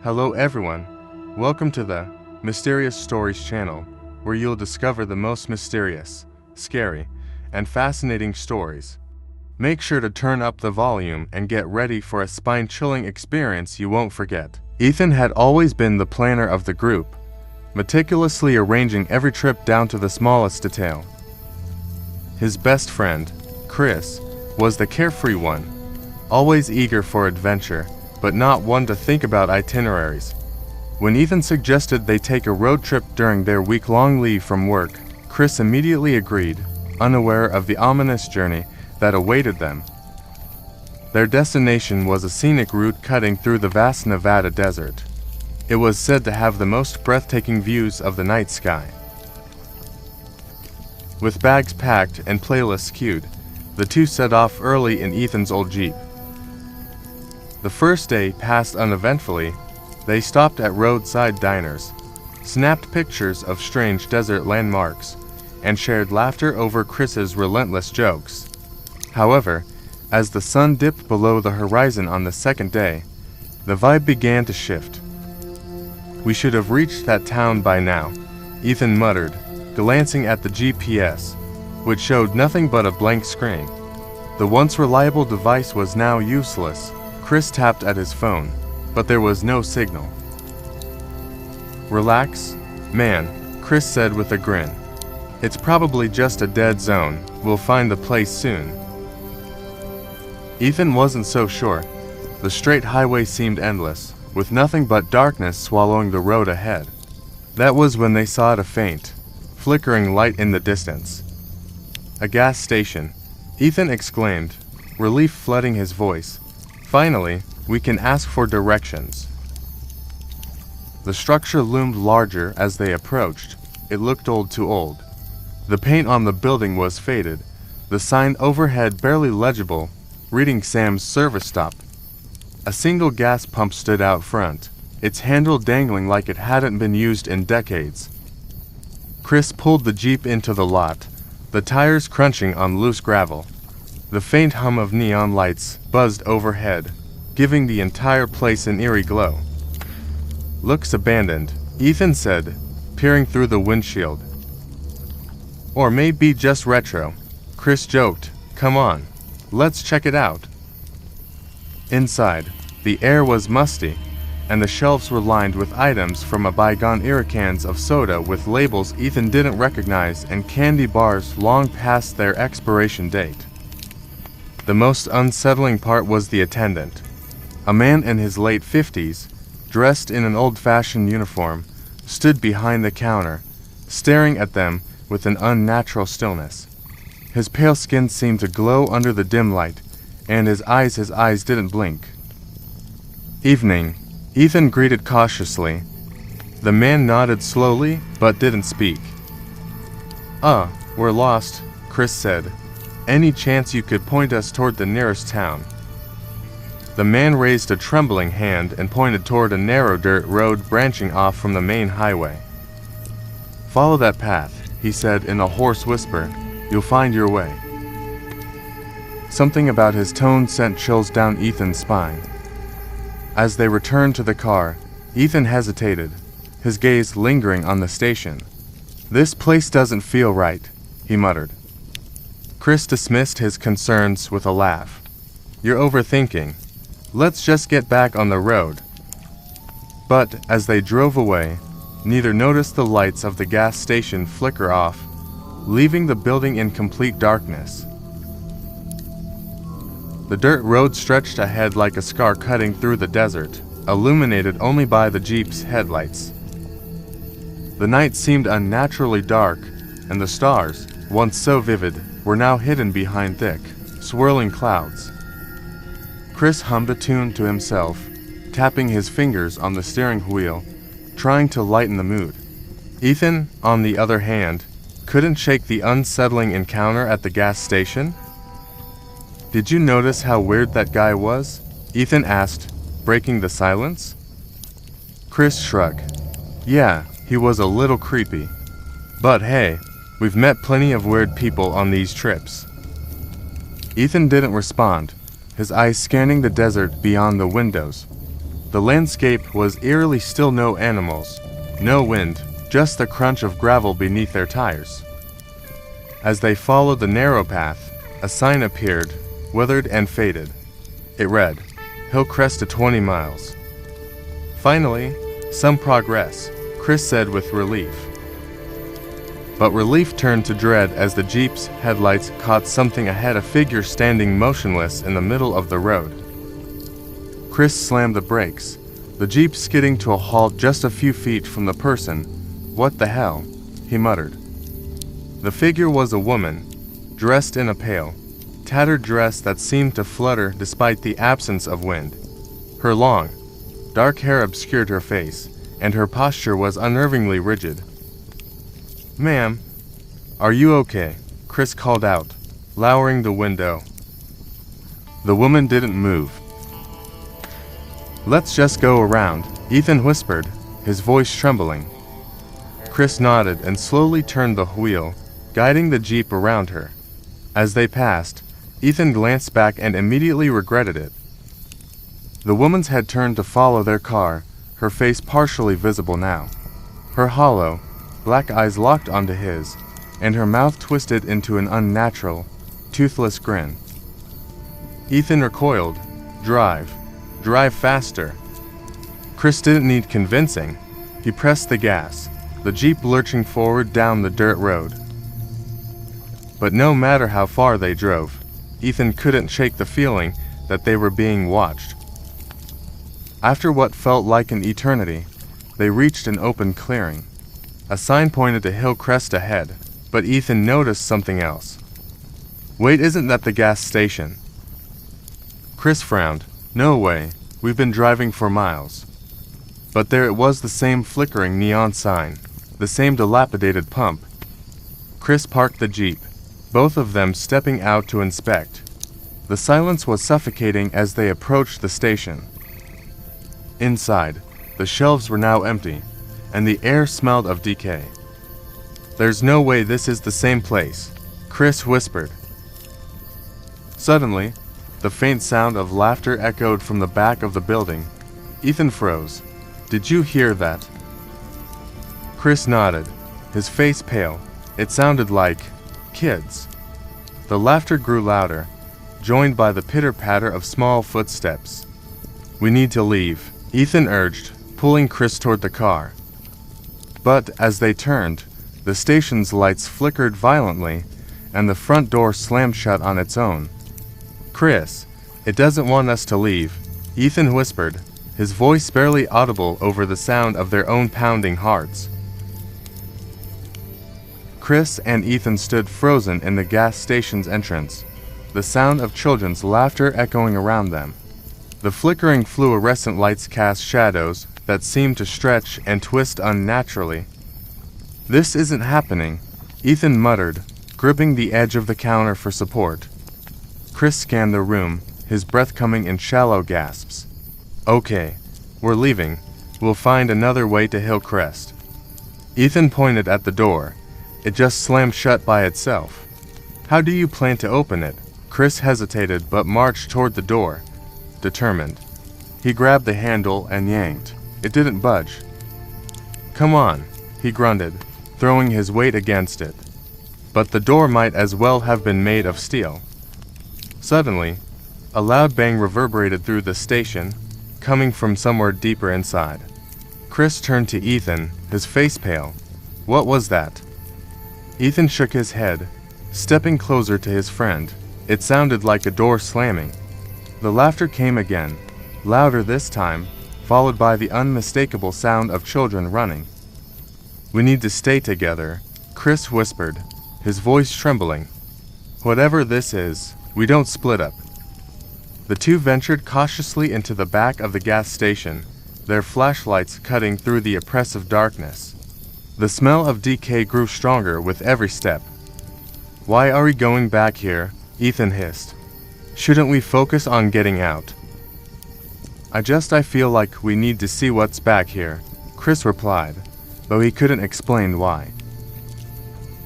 Hello everyone, welcome to the Mysterious Stories channel, where you'll discover the most mysterious, scary, and fascinating stories. Make sure to turn up the volume and get ready for a spine-chilling experience you won't forget. Ethan had always been the planner of the group, meticulously arranging every trip down to the smallest detail. His best friend, Chris, was the carefree one, always eager for adventure, but not one to think about itineraries. When Ethan suggested they take a road trip during their week-long leave from work, Chris immediately agreed, unaware of the ominous journey that awaited them. Their destination was a scenic route cutting through the vast Nevada desert. It was said to have the most breathtaking views of the night sky. With bags packed and playlists queued, the two set off early in Ethan's old Jeep. The first day passed uneventfully. They stopped at roadside diners, snapped pictures of strange desert landmarks, and shared laughter over Chris's relentless jokes. However, as the sun dipped below the horizon on the second day, the vibe began to shift. "We should have reached that town by now," Ethan muttered, glancing at the GPS, which showed nothing but a blank screen. The once reliable device was now useless. Chris tapped at his phone, but there was no signal. "Relax, man," Chris said with a grin. "It's probably just a dead zone. We'll find the place soon." Ethan wasn't so sure. The straight highway seemed endless, with nothing but darkness swallowing the road ahead. That was when they saw a faint, flickering light in the distance. "A gas station," Ethan exclaimed, relief flooding his voice. "Finally, we can ask for directions." The structure loomed larger as they approached. It looked old too old. The paint on the building was faded, the sign overhead barely legible, reading Sam's Service Stop. A single gas pump stood out front, its handle dangling like it hadn't been used in decades. Chris pulled the Jeep into the lot, the tires crunching on loose gravel. The faint hum of neon lights buzzed overhead, giving the entire place an eerie glow. "Looks abandoned," Ethan said, peering through the windshield. "Or maybe just retro," Chris joked. "Come on, let's check it out." Inside, the air was musty, and the shelves were lined with items from a bygone era, cans of soda with labels Ethan didn't recognize and candy bars long past their expiration date. The most unsettling part was the attendant. A man in his late 50s, dressed in an old-fashioned uniform, stood behind the counter, staring at them with an unnatural stillness. His pale skin seemed to glow under the dim light, and his eyes didn't blink. "Evening," Ethan greeted cautiously. The man nodded slowly, but didn't speak. We're lost," Chris said. "Any chance you could point us toward the nearest town?" The man raised a trembling hand and pointed toward a narrow dirt road branching off from the main highway. "Follow that path," he said in a hoarse whisper. "You'll find your way." Something about his tone sent chills down Ethan's spine. As they returned to the car, Ethan hesitated, his gaze lingering on the station. "This place doesn't feel right," he muttered. Chris dismissed his concerns with a laugh. "You're overthinking. Let's just get back on the road." But as they drove away, neither noticed the lights of the gas station flicker off, leaving the building in complete darkness. The dirt road stretched ahead like a scar cutting through the desert, illuminated only by the Jeep's headlights. The night seemed unnaturally dark, and the stars, once so vivid, were now hidden behind thick, swirling clouds. Chris hummed a tune to himself, tapping his fingers on the steering wheel, trying to lighten the mood. Ethan, on the other hand, couldn't shake the unsettling encounter at the gas station. "Did you notice how weird that guy was?" Ethan asked, breaking the silence. Chris shrugged. "Yeah, he was a little creepy. But hey, we've met plenty of weird people on these trips." Ethan didn't respond, his eyes scanning the desert beyond the windows. The landscape was eerily still, no animals, no wind, just the crunch of gravel beneath their tires. As they followed the narrow path, a sign appeared, withered and faded. It read, "Hillcrest to 20 miles." Finally, some progress, Chris said with relief. But relief turned to dread as the Jeep's headlights caught something ahead, a figure standing motionless in the middle of the road. Chris slammed the brakes, the Jeep skidding to a halt just a few feet from the person. "What the hell?" he muttered. The figure was a woman, dressed in a pale, tattered dress that seemed to flutter despite the absence of wind. Her long, dark hair obscured her face, and her posture was unnervingly rigid. "Ma'am, are you okay?" Chris called out, lowering the window. The woman didn't move. "Let's just go around," Ethan whispered, his voice trembling. Chris nodded and slowly turned the wheel, guiding the Jeep around her. As they passed, Ethan glanced back and immediately regretted it. The woman's head turned to follow their car, her face partially visible now. Her hollow, black eyes locked onto his, and her mouth twisted into an unnatural, toothless grin. Ethan recoiled. Drive faster." Chris didn't need convincing. He pressed the gas, the Jeep lurching forward down the dirt road. But no matter how far they drove, Ethan couldn't shake the feeling that they were being watched. After what felt like an eternity, they reached an open clearing. A sign pointed to Hillcrest ahead, but Ethan noticed something else. "Wait, isn't that the gas station?" Chris frowned. "No way, we've been driving for miles." But there it was, the same flickering neon sign, the same dilapidated pump. Chris parked the Jeep, both of them stepping out to inspect. The silence was suffocating as they approached the station. Inside, the shelves were now empty, and the air smelled of decay. "There's no way this is the same place," Chris whispered. Suddenly, the faint sound of laughter echoed from the back of the building. Ethan froze. "Did you hear that?" Chris nodded, his face pale. It sounded like kids. The laughter grew louder, joined by the pitter-patter of small footsteps. "We need to leave," Ethan urged, pulling Chris toward the car. But as they turned, the station's lights flickered violently, and the front door slammed shut on its own. "Chris, it doesn't want us to leave," Ethan whispered, his voice barely audible over the sound of their own pounding hearts. Chris and Ethan stood frozen in the gas station's entrance, the sound of children's laughter echoing around them. The flickering fluorescent lights cast shadows that seemed to stretch and twist unnaturally. "This isn't happening," Ethan muttered, gripping the edge of the counter for support. Chris scanned the room, his breath coming in shallow gasps. "Okay, we're leaving. We'll find another way to Hillcrest." Ethan pointed at the door. It just slammed shut by itself. "How do you plan to open it?" Chris hesitated but marched toward the door, determined. He grabbed the handle and yanked. It didn't budge. "Come on," he grunted, throwing his weight against it. But the door might as well have been made of steel. Suddenly, a loud bang reverberated through the station, coming from somewhere deeper inside. Chris turned to Ethan, his face pale. "What was that?" Ethan shook his head, stepping closer to his friend. It sounded like a door slamming. The laughter came again, louder this time, followed by the unmistakable sound of children running. "We need to stay together," Chris whispered, his voice trembling. "Whatever this is, we don't split up." The two ventured cautiously into the back of the gas station, their flashlights cutting through the oppressive darkness. The smell of decay grew stronger with every step. "Why are we going back here?" Ethan hissed. "Shouldn't we focus on getting out?" I feel like we need to see what's back here," Chris replied, though he couldn't explain why.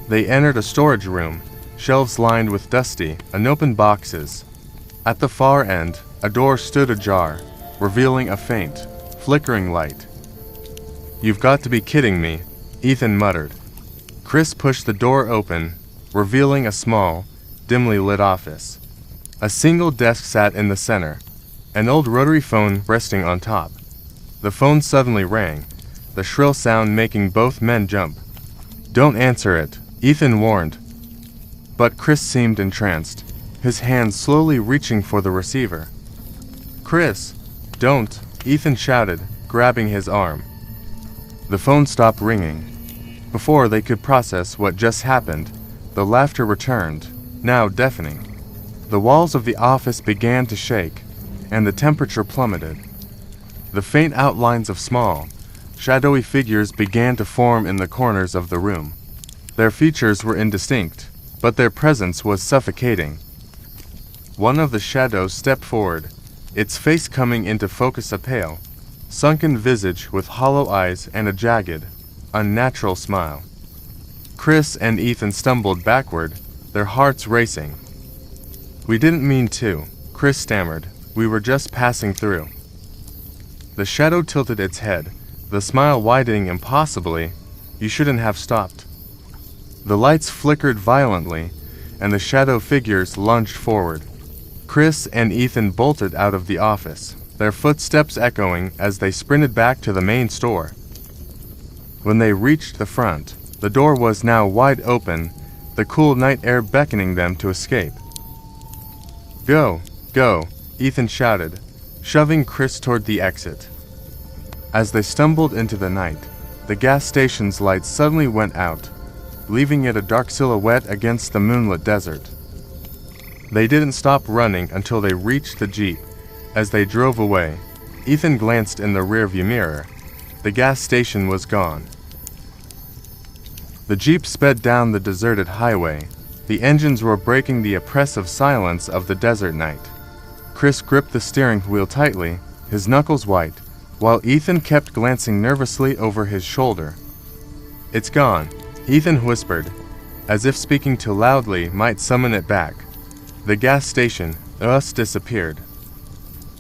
They entered a storage room, shelves lined with dusty, unopened boxes. At the far end, a door stood ajar, revealing a faint, flickering light. "You've got to be kidding me," Ethan muttered. Chris pushed the door open, revealing a small, dimly lit office. A single desk sat in the center, an old rotary phone resting on top. The phone suddenly rang, the shrill sound making both men jump. "Don't answer it," Ethan warned. But Chris seemed entranced, his hands slowly reaching for the receiver. "Chris, don't," Ethan shouted, grabbing his arm. The phone stopped ringing. Before they could process what just happened, the laughter returned, now deafening. The walls of the office began to shake, and the temperature plummeted. The faint outlines of small, shadowy figures began to form in the corners of the room. Their features were indistinct, but their presence was suffocating. One of the shadows stepped forward, its face coming into focus, a pale, sunken visage with hollow eyes and a jagged, unnatural smile. Chris and Ethan stumbled backward, their hearts racing. "We didn't mean to," Chris stammered. "We were just passing through." The shadow tilted its head, the smile widening impossibly. "You shouldn't have stopped." The lights flickered violently, and the shadow figures lunged forward. Chris and Ethan bolted out of the office, their footsteps echoing as they sprinted back to the main store. When they reached the front, the door was now wide open, the cool night air beckoning them to escape. "Go, go," Ethan shouted, shoving Chris toward the exit. As they stumbled into the night, the gas station's lights suddenly went out, leaving it a dark silhouette against the moonlit desert. They didn't stop running until they reached the Jeep. As they drove away, Ethan glanced in the rearview mirror. The gas station was gone. The Jeep sped down the deserted highway. The engines were breaking the oppressive silence of the desert night. Chris gripped the steering wheel tightly, his knuckles white, while Ethan kept glancing nervously over his shoulder. "It's gone," Ethan whispered, as if speaking too loudly might summon it back. The gas station thus disappeared.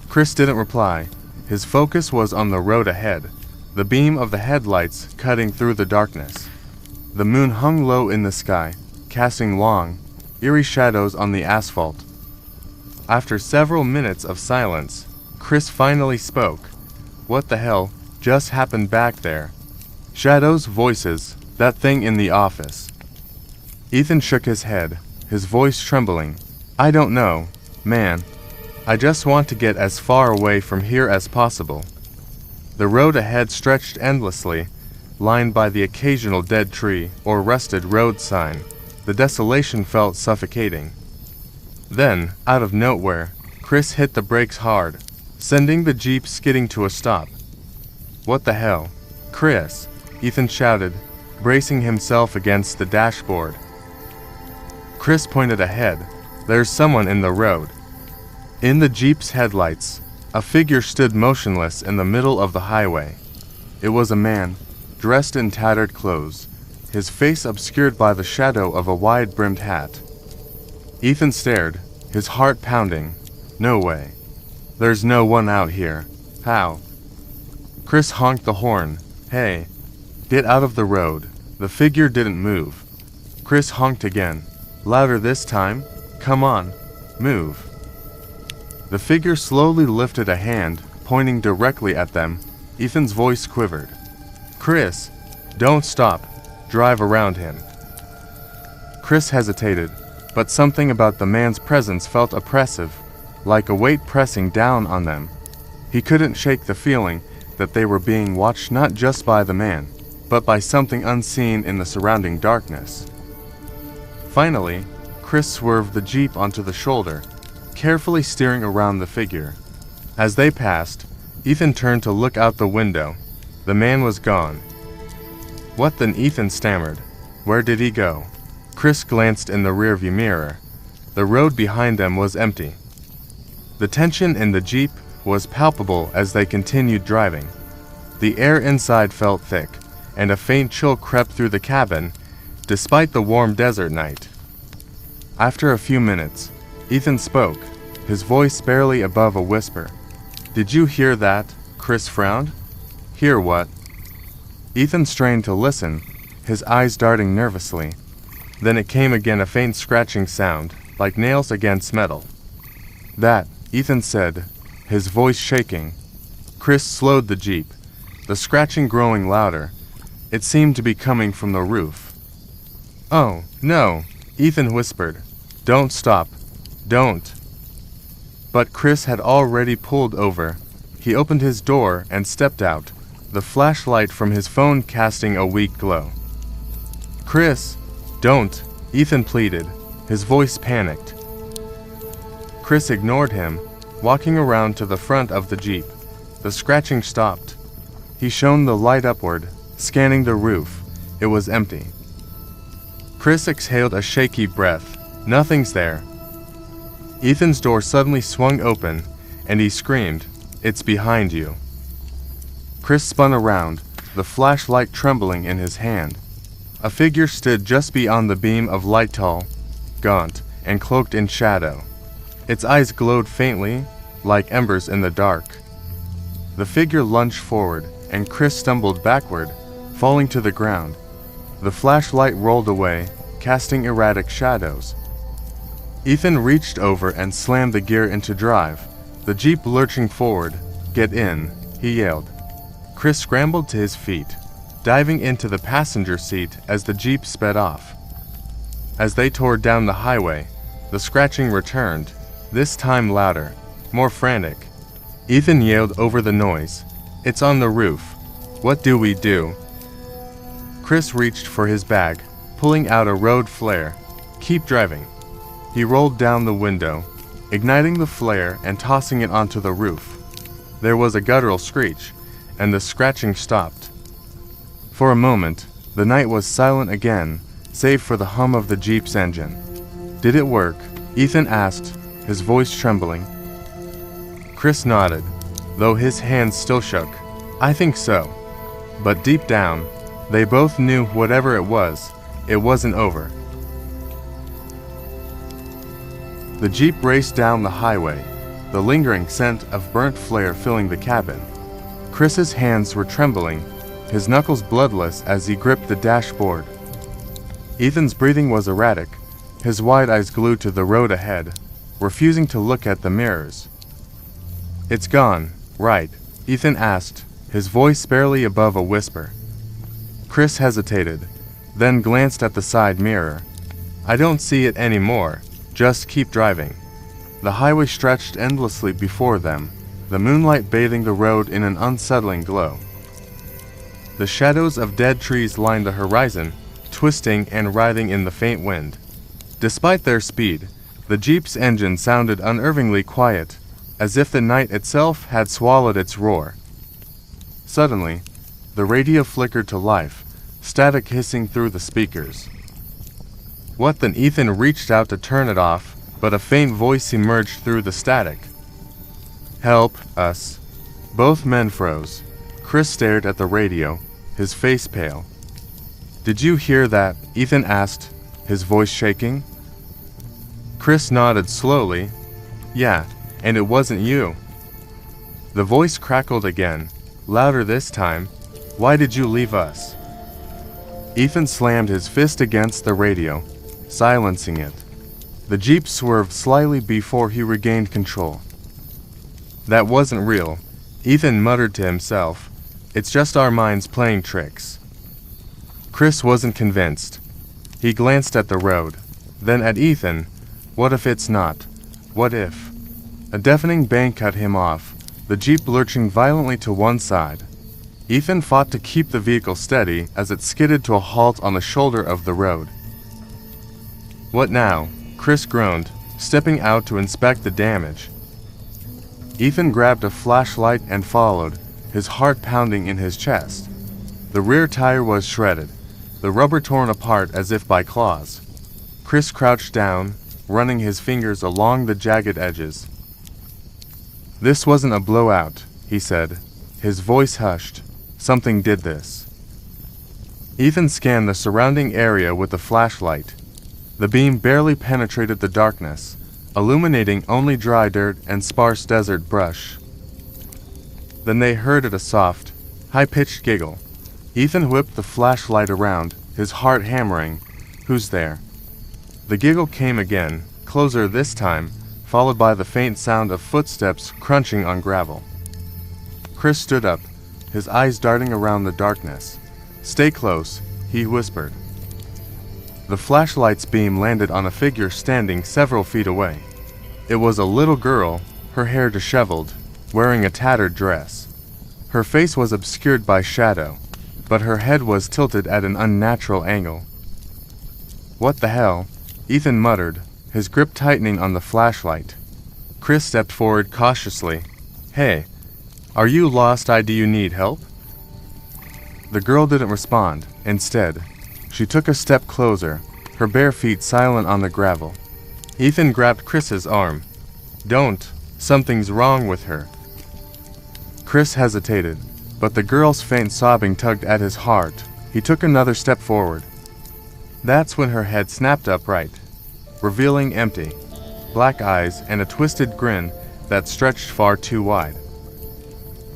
Chris didn't reply. His focus was on the road ahead, the beam of the headlights cutting through the darkness. The moon hung low in the sky, casting long, eerie shadows on the asphalt. After several minutes of silence, Chris finally spoke. "What the hell just happened back there?" "Shadows, voices, that thing in the office." Ethan shook his head, his voice trembling. "I don't know, man. I just want to get as far away from here as possible." The road ahead stretched endlessly, lined by the occasional dead tree or rusted road sign. The desolation felt suffocating. Then, out of nowhere, Chris hit the brakes hard, sending the Jeep skidding to a stop. "What the hell?" "Chris," Ethan shouted, bracing himself against the dashboard. Chris pointed ahead. "There's someone in the road." In the Jeep's headlights, a figure stood motionless in the middle of the highway. It was a man, dressed in tattered clothes, his face obscured by the shadow of a wide-brimmed hat. Ethan stared, his heart pounding. "No way. There's no one out here. How?" Chris honked the horn. "Hey, get out of the road." The figure didn't move. Chris honked again, louder this time. "Come on, move." The figure slowly lifted a hand, pointing directly at them. Ethan's voice quivered. "Chris, don't stop. Drive around him." Chris hesitated, but something about the man's presence felt oppressive, like a weight pressing down on them. He couldn't shake the feeling that they were being watched not just by the man, but by something unseen in the surrounding darkness. Finally, Chris swerved the Jeep onto the shoulder, carefully steering around the figure. As they passed, Ethan turned to look out the window. The man was gone. "What then?" Ethan stammered. "Where did he go?" Chris glanced in the rearview mirror. The road behind them was empty. The tension in the Jeep was palpable as they continued driving. The air inside felt thick, and a faint chill crept through the cabin, despite the warm desert night. After a few minutes, Ethan spoke, his voice barely above a whisper. "Did you hear that?" Chris frowned. Hear what? Ethan strained to listen, his eyes darting nervously. Then it came again, a faint scratching sound, like nails against metal. That, Ethan said, his voice shaking. Chris slowed the jeep, the scratching growing louder. It seemed to be coming from the roof. Oh, no, Ethan whispered. Don't stop. Don't. But Chris had already pulled over. He opened his door and stepped out, the flashlight from his phone casting a weak glow. Chris, don't, Ethan pleaded, his voice panicked. Chris ignored him, walking around to the front of the jeep. The scratching stopped. He shone the light upward, scanning the roof. It was empty. Chris exhaled a shaky breath. Nothing's there. Ethan's door suddenly swung open, and he screamed, "It's behind you." Chris spun around, the flashlight trembling in his hand. A figure stood just beyond the beam of light, tall, gaunt, and cloaked in shadow. Its eyes glowed faintly, like embers in the dark. The figure lunged forward, and Chris stumbled backward, falling to the ground. The flashlight rolled away, casting erratic shadows. Ethan reached over and slammed the gear into drive, the jeep lurching forward. "Get in," he yelled. Chris scrambled to his feet, diving into the passenger seat as the jeep sped off. As they tore down the highway, the scratching returned, this time louder, more frantic. Ethan yelled over the noise, "It's on the roof. What do we do?" Chris reached for his bag, pulling out a road flare. "Keep driving." He rolled down the window, igniting the flare and tossing it onto the roof. There was a guttural screech, and the scratching stopped. For a moment, the night was silent again, save for the hum of the jeep's engine. "Did it work?" Ethan asked, his voice trembling. Chris nodded, though his hands still shook. "I think so." But deep down, they both knew whatever it wasn't over. The jeep raced down the highway, the lingering scent of burnt flare filling the cabin. Chris's hands were trembling, his knuckles bloodless as he gripped the dashboard. Ethan's breathing was erratic, his wide eyes glued to the road ahead, refusing to look at the mirrors. "It's gone, right?" Ethan asked, his voice barely above a whisper. Chris hesitated, then glanced at the side mirror. "I don't see it anymore. Just keep driving." The highway stretched endlessly before them, the moonlight bathing the road in an unsettling glow. The shadows of dead trees lined the horizon, twisting and writhing in the faint wind. Despite their speed, the jeep's engine sounded unnervingly quiet, as if the night itself had swallowed its roar. Suddenly, the radio flickered to life, static hissing through the speakers. What then? Ethan reached out to turn it off, but a faint voice emerged through the static. "Help us." Both men froze. Chris stared at the radio, his face pale. "Did you hear that?" Ethan asked, his voice shaking. Chris nodded slowly. "Yeah, and it wasn't you." The voice crackled again, louder this time. "Why did you leave us?" Ethan slammed his fist against the radio, silencing it. The jeep swerved slightly before he regained control. "That wasn't real," Ethan muttered to himself. "It's just our minds playing tricks." Chris wasn't convinced. He glanced at the road, then at Ethan. What if it's not? What if? A deafening bang cut him off, the jeep lurching violently to one side. Ethan fought to keep the vehicle steady as it skidded to a halt on the shoulder of the road. "What now?" Chris groaned, stepping out to inspect the damage. Ethan grabbed a flashlight and followed, his heart pounding in his chest. The rear tire was shredded, the rubber torn apart as if by claws. Chris crouched down, running his fingers along the jagged edges. "This wasn't a blowout," he said, his voice hushed. "Something did this." Ethan scanned the surrounding area with the flashlight. The beam barely penetrated the darkness, illuminating only dry dirt and sparse desert brush. Then they heard a soft, high-pitched giggle. Ethan whipped the flashlight around, his heart hammering. "Who's there?" The giggle came again, closer this time, followed by the faint sound of footsteps crunching on gravel. Chris stood up, his eyes darting around the darkness. "Stay close," he whispered. The flashlight's beam landed on a figure standing several feet away. It was a little girl, her hair disheveled, wearing a tattered dress. Her face was obscured by shadow, but her head was tilted at an unnatural angle. "What the hell?" Ethan muttered, his grip tightening on the flashlight. Chris stepped forward cautiously. "Hey, are you lost? Do you need help?" The girl didn't respond. Instead, she took a step closer, her bare feet silent on the gravel. Ethan grabbed Chris's arm. "Don't. Something's wrong with her." Chris hesitated, but the girl's faint sobbing tugged at his heart. He took another step forward. That's when her head snapped upright, revealing empty, black eyes and a twisted grin that stretched far too wide.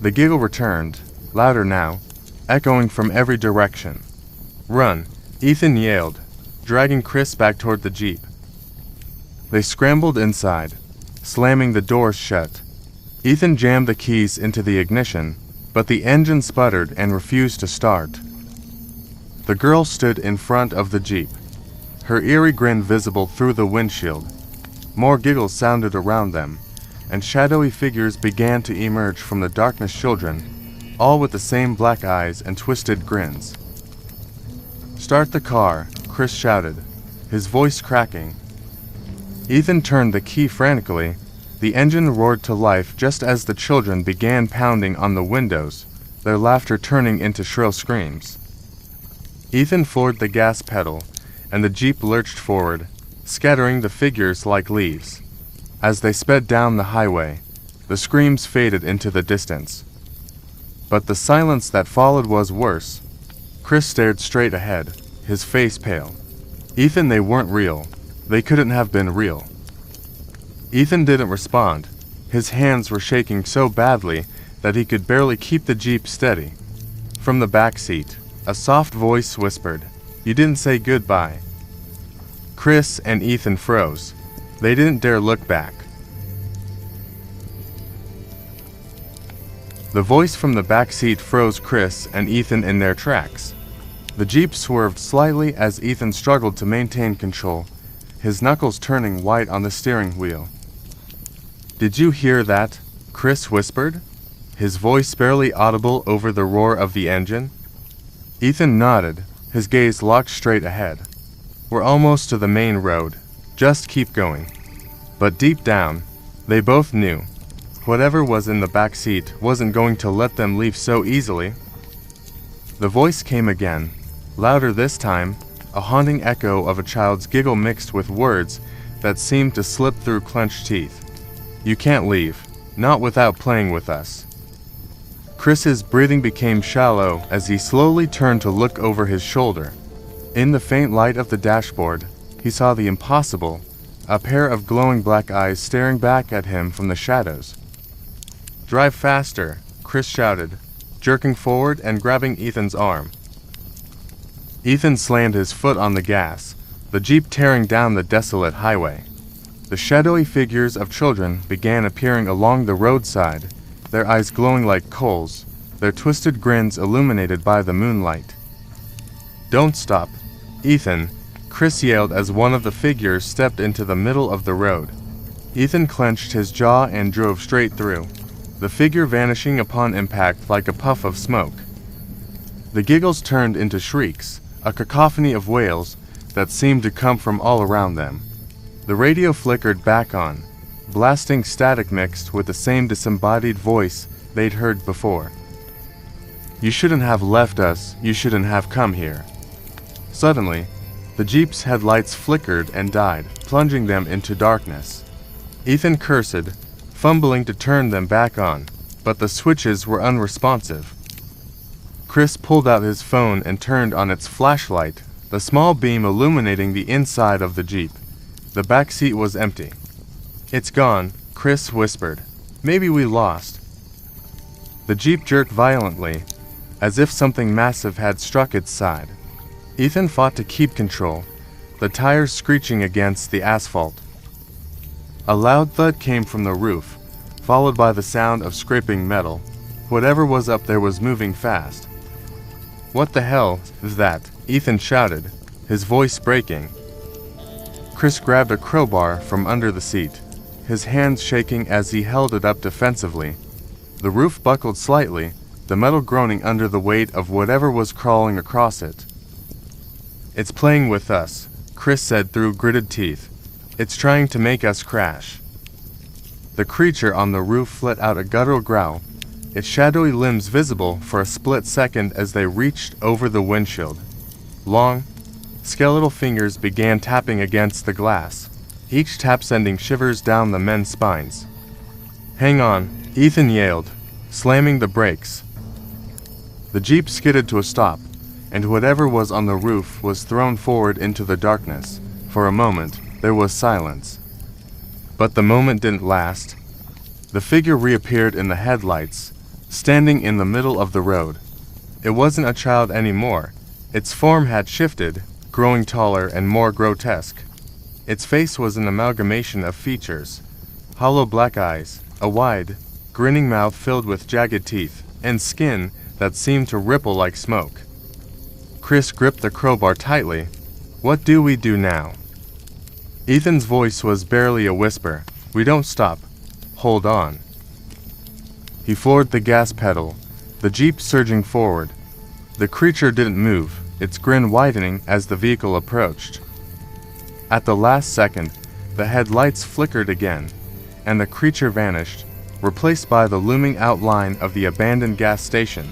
The giggle returned, louder now, echoing from every direction. "Run," Ethan yelled, dragging Chris back toward the Jeep. They scrambled inside, slamming the doors shut. Ethan jammed the keys into the ignition, but the engine sputtered and refused to start. The girl stood in front of the Jeep, her eerie grin visible through the windshield. More giggles sounded around them, and shadowy figures began to emerge from the darkness. Children, all with the same black eyes and twisted grins. "Start the car," Chris shouted, his voice cracking. Ethan turned the key frantically. The engine roared to life just as the children began pounding on the windows, their laughter turning into shrill screams. Ethan floored the gas pedal, and the Jeep lurched forward, scattering the figures like leaves. As they sped down the highway, the screams faded into the distance. But the silence that followed was worse. Chris stared straight ahead, his face pale. "Ethan, they weren't real. They couldn't have been real." Ethan didn't respond. His hands were shaking so badly that he could barely keep the Jeep steady. From the back seat, a soft voice whispered, "You didn't say goodbye." Chris and Ethan froze. They didn't dare look back. The voice from the back seat froze Chris and Ethan in their tracks. The Jeep swerved slightly as Ethan struggled to maintain control, his knuckles turning white on the steering wheel. "Did you hear that?" Chris whispered, his voice barely audible over the roar of the engine. Ethan nodded, his gaze locked straight ahead. "We're almost to the main road. Just keep going." But deep down, they both knew. Whatever was in the back seat wasn't going to let them leave so easily. The voice came again, louder this time, a haunting echo of a child's giggle mixed with words that seemed to slip through clenched teeth. "You can't leave, not without playing with us." Chris's breathing became shallow as he slowly turned to look over his shoulder. In the faint light of the dashboard, he saw the impossible, a pair of glowing black eyes staring back at him from the shadows. "Drive faster," Chris shouted, jerking forward and grabbing Ethan's arm. Ethan slammed his foot on the gas, the Jeep tearing down the desolate highway. The shadowy figures of children began appearing along the roadside, their eyes glowing like coals, their twisted grins illuminated by the moonlight. "Don't stop, Ethan," Chris yelled as one of the figures stepped into the middle of the road. Ethan clenched his jaw and drove straight through, the figure vanishing upon impact like a puff of smoke. The giggles turned into shrieks, a cacophony of wails that seemed to come from all around them. The radio flickered back on, blasting static mixed with the same disembodied voice they'd heard before. "You shouldn't have left us, you shouldn't have come here." Suddenly, the Jeep's headlights flickered and died, plunging them into darkness. Ethan cursed, fumbling to turn them back on, but the switches were unresponsive. Chris pulled out his phone and turned on its flashlight, the small beam illuminating the inside of the Jeep. The back seat was empty. "It's gone," Chris whispered. "Maybe we lost." The Jeep jerked violently, as if something massive had struck its side. Ethan fought to keep control, the tires screeching against the asphalt. A loud thud came from the roof, followed by the sound of scraping metal. Whatever was up there was moving fast. "What the hell is that?" Ethan shouted, his voice breaking. Chris grabbed a crowbar from under the seat, his hands shaking as he held it up defensively. The roof buckled slightly, the metal groaning under the weight of whatever was crawling across it. "It's playing with us," Chris said through gritted teeth. "It's trying to make us crash." The creature on the roof let out a guttural growl, its shadowy limbs visible for a split second as they reached over the windshield. Long, skeletal fingers began tapping against the glass, each tap sending shivers down the men's spines. "Hang on," Ethan yelled, slamming the brakes. The Jeep skidded to a stop, and whatever was on the roof was thrown forward into the darkness. For a moment, there was silence. But the moment didn't last. The figure reappeared in the headlights, standing in the middle of the road. It wasn't a child anymore. Its form had shifted, growing taller and more grotesque. Its face was an amalgamation of features: hollow black eyes, a wide, grinning mouth filled with jagged teeth, and skin that seemed to ripple like smoke. Chris gripped the crowbar tightly. "What do we do now?" Ethan's voice was barely a whisper. "We don't stop. Hold on." He floored the gas pedal, the Jeep surging forward. The creature didn't move, its grin widening as the vehicle approached. At the last second, the headlights flickered again, and the creature vanished, replaced by the looming outline of the abandoned gas station.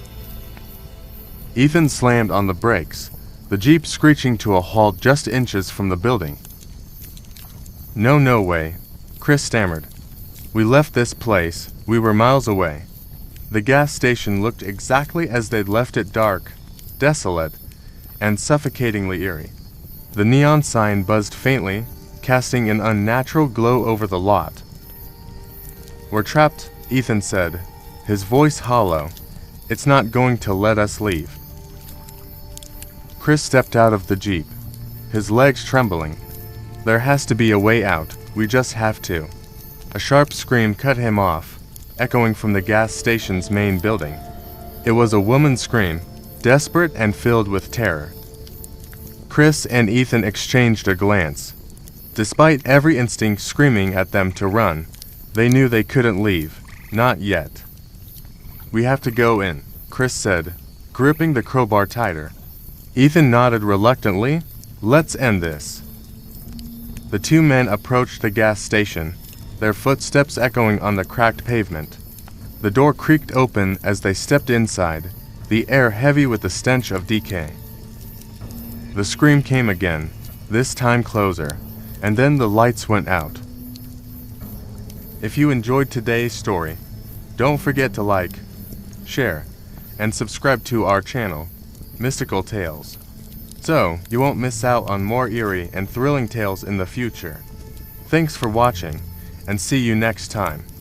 Ethan slammed on the brakes, the Jeep screeching to a halt just inches from the building. No way," Chris stammered. "We left this place, we were miles away." The gas station looked exactly as they'd left it, dark, desolate, and suffocatingly eerie. The neon sign buzzed faintly, casting an unnatural glow over the lot. "We're trapped," Ethan said, his voice hollow. "It's not going to let us leave." Chris stepped out of the Jeep, his legs trembling. "There has to be a way out, we just have to." A sharp scream cut him off, echoing from the gas station's main building. It was a woman's scream, desperate and filled with terror. Chris and Ethan exchanged a glance. Despite every instinct screaming at them to run, they knew they couldn't leave, not yet. "We have to go in," Chris said, gripping the crowbar tighter. Ethan nodded reluctantly. "Let's end this." The two men approached the gas station, their footsteps echoing on the cracked pavement. The door creaked open as they stepped inside, the air heavy with the stench of decay. The scream came again, this time closer, and then the lights went out. If you enjoyed today's story, don't forget to like, share, and subscribe to our channel, Mystical Tales, so you won't miss out on more eerie and thrilling tales in the future. Thanks for watching, and see you next time.